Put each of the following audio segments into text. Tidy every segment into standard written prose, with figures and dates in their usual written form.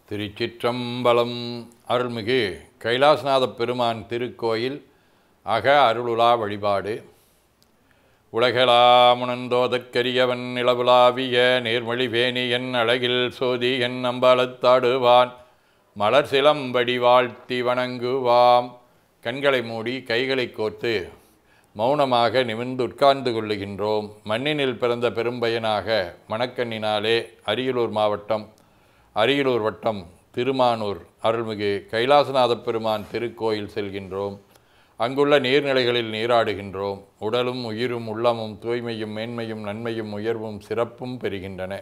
திருச்சிற்றம்பலம். அருள்மிகு கைலாசநாதப் பெருமான் திருக்கோயில் அக அருளுலா வழிபாடு. உலகளாமுணந்தோதற்கரியவன் நிலவுலாவிய நேர்மொழி வேணி என் அழகில் சோதி என் அம்பலத்தாடுவான் மலர் சிலம்படி வாழ்த்தி வணங்குவாம். கண்களை மூடி கைகளை கோர்த்து மௌனமாக நிமிர்ந்து உட்கார்ந்து கொள்ளுகின்றோம். மண்ணினில் பிறந்த பெரும்பயனாக மணக்கண்ணினாலே அரியலூர் வட்டம் திருமானூர் அருள்மிகு கைலாசநாதப் பெருமான் திருக்கோயில் செல்கின்றோம். அங்குள்ள நீர்நிலைகளில் நீராடுகின்றோம். உடலும் உயிரும் உள்ளமும் தூய்மையும் மேன்மையும் நன்மையும் உயர்வும் சிறப்பும் பெறுகின்றன.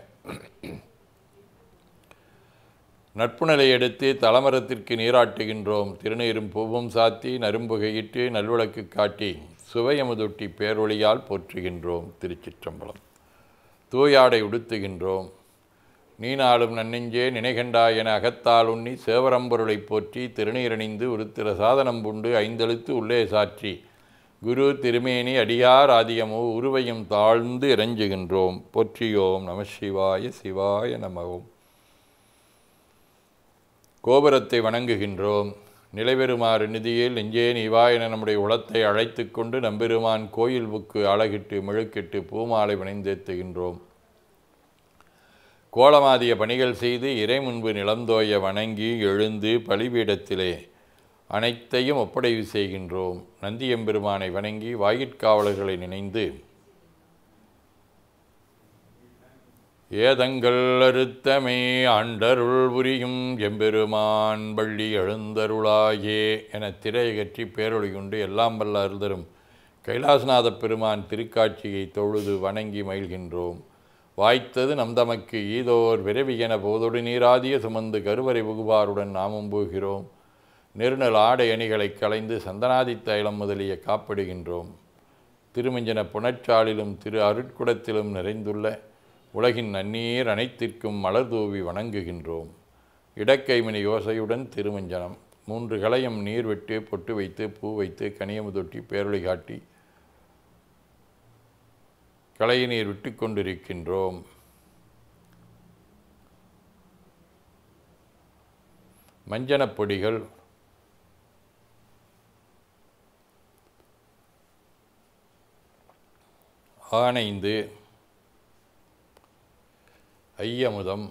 நட்புநிலை எடுத்து தலமரத்திற்கு நீராட்டுகின்றோம். திருநீரும் பூவும் சாத்தி நரும்புகையிட்டு நல்விளக்கு காட்டி சுவையமுதொட்டி பேரொழியால் போற்றுகின்றோம். திருச்சிற்றம்பலம். தூயாடை உடுத்துகின்றோம். நீனாலும் நன்னெஞ்சே நினைகண்டாய் என அகத்தால் உண்ணி சேவரம்பொருளை போற்றி திருநீரணிந்து உருத்திர சாதனம் புண்டு ஐந்தெழுத்து உள்ளே சாற்றி குரு திருமேனி அடியார் ஆதியமோ உருவையும் தாழ்ந்து இறைஞ்சுகின்றோம். போற்றியோம் நம சிவாய சிவாய நமவோம். கோபுரத்தை வணங்குகின்றோம். நிலைபெறுமாறு நிதியில் நெஞ்சே நீவா என நம்முடைய உளத்தை அழைத்து கொண்டு நம்பெருமான் கோயில் புக்கு அழகிட்டு மெழுக்கிட்டு பூமாலை வணைந்தேத்துகின்றோம். கோலமாதிய பணிகள் செய்து இறை முன்பு நிலந்தோய வணங்கி எழுந்து பலிபீடத்திலே அனைத்தையும் ஒப்படைவு செய்கின்றோம். நந்தியம்பெருமானை வணங்கி வாயிற்காவலர்களை நினைந்து ஏதங்கள் அறுத்தமே ஆண்டருள் புரியும் எம்பெருமான் பள்ளி எழுந்தருளாயே என திரையகற்றி பேரொழி கொண்டு எல்லாம் வல்ல அருள்தரும் கைலாசநாதப் பெருமான் திருக்காட்சியை தொழுது வணங்கி மகிழ்கின்றோம். வாய்த்தது நம் தமக்கு ஈதோர் விரைவி என போதொடு நீராதிய சுமந்து கருவறை புகுவாருடன் நாமும் போகிறோம். நெருநல் ஆடை அணிகளை களைந்து சந்தனாதி தைலம் முதலிய காப்பிடுகின்றோம். திருமஞ்சன புனச்சாலிலும் திரு அருட்குடத்திலும் நிறைந்துள்ள உலகின் நன்னீர் அனைத்திற்கும் மலர் தூவி வணங்குகின்றோம். இடக்கைமணி யோசையுடன் திருமஞ்சனம் 3 களையம் நீர் விட்டு பொட்டு வைத்து பூ வைத்து கனியமுதொட்டி பேரொளி காட்டி களைய நீர் விட்டு கொண்டிருக்கின்றோம். மஞ்சனப் பொடிகள் ஆனைந்து ஐயமுதம்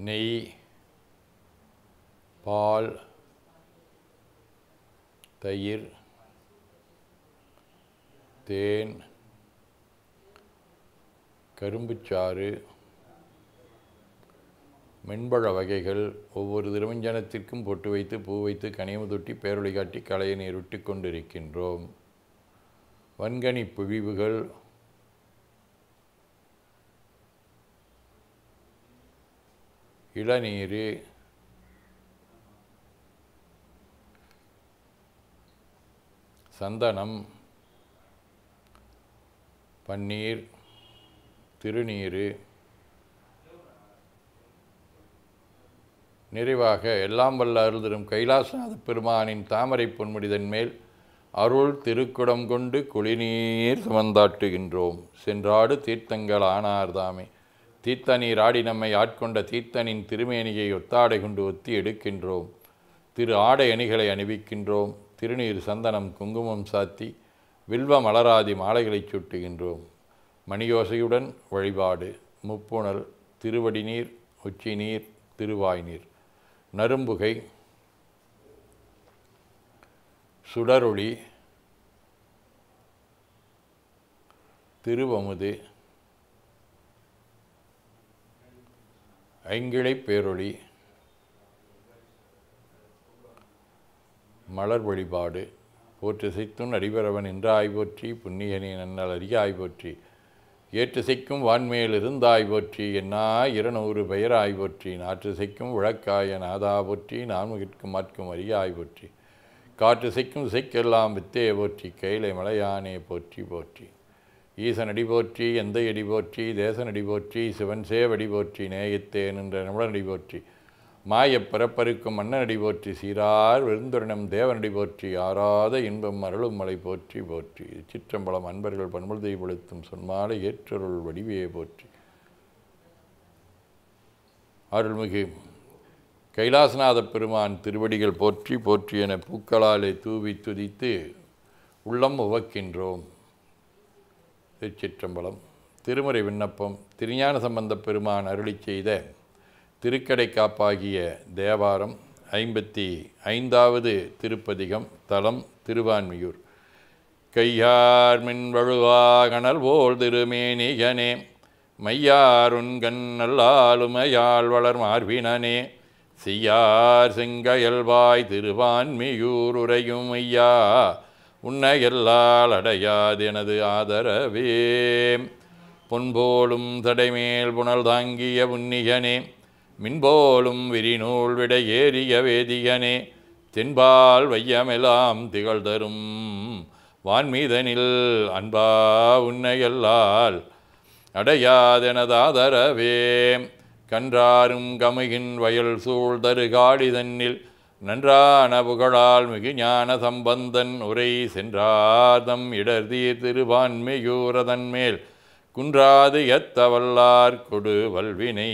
நெய் பால் தயிர் தேன் கரும்புச்சாறு மென்பழ வகைகள் ஒவ்வொரு திருமஞ்சனத்திற்கும் பொட்டு வைத்து பூ வைத்து கனியமுதொட்டி பேரொளி காட்டி களைய நீர் விட்டு கொண்டிருக்கின்றோம். வன்கனி புழிவுகள் இளநீர் சந்தனம் பன்னீர் திருநீர் நிறைவாக எல்லாம் வல்ல அருள்தரும் கைலாசநாதப் பெருமானின் தாமரை பொன்முடிதன் மேல் அருள் திருக்குடம் கொண்டு குளிநீர் சுமந்தாட்டுகின்றோம். சென்றாடு தீர்த்தங்கள் ஆனார்தாமே தீர்த்த நீர் ஆடி நம்மை ஆட்கொண்ட தீர்த்தனின் திருமேனியை ஒத்தாடை கொண்டு ஒத்தி எடுக்கின்றோம். திரு ஆடை அணிகளை அணிவிக்கின்றோம். திருநீர் சந்தனம் குங்குமம் சாத்தி வில்வ மலராதி மாலைகளை சுட்டுகின்றோம். மணியோசையுடன் வழிபாடு. முப்புணல் திருவடி நீர் உச்சி நீர் திருவாய் நீர் நரும்புகை சுடரொளி திருவமுது ஐங்கிழை பேரொளி மலர் வழிபாடு. போற்றிசைத்தும் அடிபரவன் என்றாய் போற்றி புண்ணியனே நன்னல் அறியாய் போற்றி ஏற்றிசைக்கும் வான்மேல் இருந்தாய் போற்றி என்னா 200 பெயராய் போற்றி நாற்றிசைக்கும் விளக்காய நாதா போற்றி நான்முகிற்கும் மாற்கும் அறியாய் போற்றி காற்றிசைக்கும் இசைக்கெல்லாம் வித்தே போற்றி கைலை மலையானே போற்றி போற்றி ஈசனடி போற்றி எந்தையடி போற்றி தேசனடி போற்றி சிவன் சேவடி போற்றி நேயத்தே நின்ற நிமிடனடி போற்றி மாயப் பிறப்பருக்கும் மன்னனடி போற்றி சீரார் விருந்துரணம் தேவனடி போற்றி ஆறாத இன்பம் அருளும் மலை போற்றி போற்றி. சிற்றம்பலம் அன்பர்கள் பண்புழுதை பொழுத்தும் சொன்மாலை ஏற்றருள் வடிவையை போற்றி. அருள்மிகு கைலாசநாத பெருமான் திருவடிகள் போற்றி போற்றி என பூக்களாலே தூவி துதித்து உள்ளம் உவக்கின்றோம். திருச்சிற்றம்பலம். திருமுறை விண்ணப்பம். திருஞான சம்பந்தப் பெருமான் அருளி செய்த திருக்கடை காப்பாகிய தேவாரம் 55வது திருப்பதிகம். தலம் திருவான்மியூர். கையார் மின் வழுவா கணல் போல் திருமேனியனே மையாருண்கண் நல்லாளுமையாள் வளர் மார்பினனே செய்யார் செங்கயல்வாய் திருவான்மியூர் உரையும் ஐயா உன்னையல்லால் அடையாதெனது ஆதரவே. பொன்போலும் தடைமேல் புனல் தாங்கிய புன்னியனே மின்போலும் விரிநூல் விட ஏறிய வேதியனே தென்பால் வையமெல்லாம் திகழ் தரும் வான்மீதனில் அன்பா உன்னையல்லால் அடையாதெனதாதரவே. கன்றாரும் கமுகின் வயல் சூழ் தரு காடிதன்னில் நன்றான புகழால் மிகு ஞான சம்பந்தன் உரை சென்றாதம் இடர்தீர் திருவான்மியூரதன் மேல் குன்றாது எத்தவல்லார் கொடு வல்வினை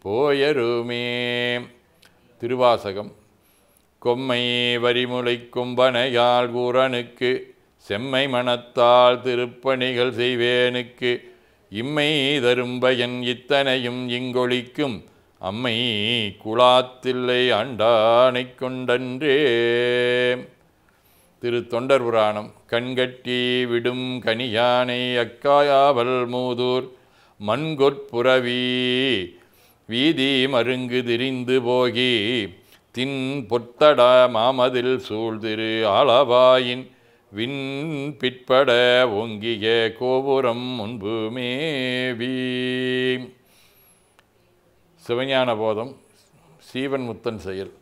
போயருமே. திருவாசகம். கொம்மை வரிமுலை கும்பனையால் கூரனுக்கு செம்மை மனத்தால் திருப்பணிகள் செய்வேனுக்கு இம்மை தரும்பயன் இத்தனையும் இங்கொழிக்கும் அம்மை குலாத்தில்லை ஆண்டானை கொண்டன்றே. திரு தொண்டர் புராணம். கண்கட்டி விடும் கனியானை அக்காயாவல் மூதூர் மண்கொற்புறவி வீதி மருங்கு திரிந்து போகி தின் பொத்தட மாமதில் சூழ்திரு ஆளவாயின் விண் பிற்பட ஓங்கிய கோபுரம் முன்பு மேவி. சிவஞான போதம். சீவன் முத்தன் செயல்.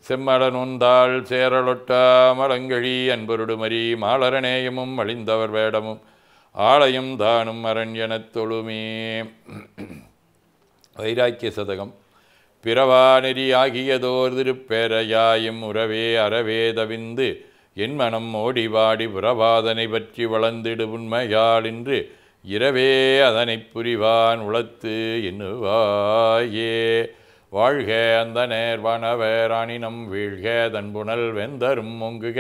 செம்மடனொந்தாள் சேரலொட்டா மலங்கழி அன்பருடுமரி மாலரநேயமும் அழிந்தவர் வேடமும் ஆலயம் தானும் அரண் எனத் தொழுமே. வைராக்கிய சதகம். பிறவா நெறி ஆகியதோர் திருப்பேரையாயும் உறவே அறவே தவிந்து என் மனம் ஓடிவாடி புறவாதனை பற்றி வளர்ந்திடு உண்மையாள் என்று இரவே அதனை புரிவான் உளத்து எண்ணுவாயே. வாழ்க அந்த நேர்வானவராணினம் வீழ்க தன்புணல் வெந்தரும் ஒங்குக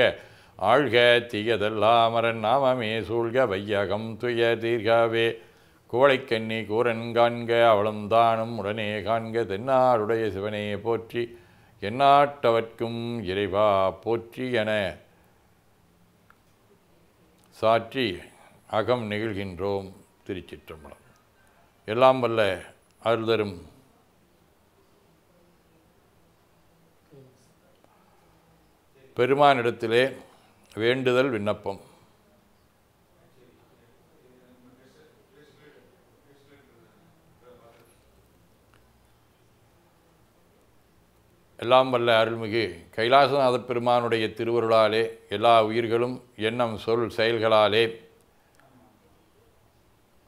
ஆழ்க தீயதெல்லாம் அரண் நாமமே சூழ்க வையகம் துய தீர்காவே. கோழைக்கண்ணி கூரன் காண்க அவளும் தானும் உடனே காண்க தென்னாருடைய சிவனே போற்றி எந்நாட்டவர்க்கும் இறைவா போற்றி என சாற்றி அகம் நெகிழ்கின்றோம். திருச்சிற்றம்பலம். எல்லாம் வல்ல அருள்தரும் பெருமானிடத்திலே வேண்டுதல் விண்ணப்பம். எல்லாம் வல்ல அருள்மிகு கைலாசநாத பெருமானுடைய திருவருளாலே எல்லா உயிர்களும் எண்ணம் சொல் செயல்களாலே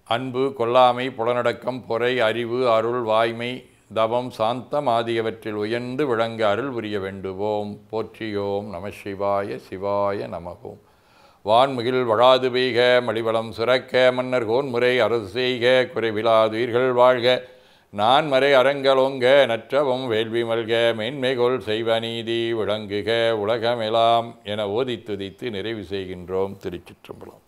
அன்பு கொல்லாமை புலனடக்கம் பொறை அறிவு அருள் வாய்மை தவம் சாந்தம் ஆகியவற்றில் உயர்ந்து விளங்க அருள் புரிய வேண்டுவோம். போற்றியோம் நம சிவாய சிவாய நமகோம். வான்மிகில் வழாது பெய்க மலிவளம் சுரக்க மன்னர் கோன்முறை அரசு செய்க குறைவிலாதுயிர்கள் வாழ்க நான் மறை அரங்கலோங்க நற்றவம் வேள்வி மல்க மேன்மைகொள் செய்வ நீதி விளங்குக உலகமெல்லாம் என ஓதித்துதித்து நிறைவு செய்கின்றோம். திருச்சிற்றம்பலம்.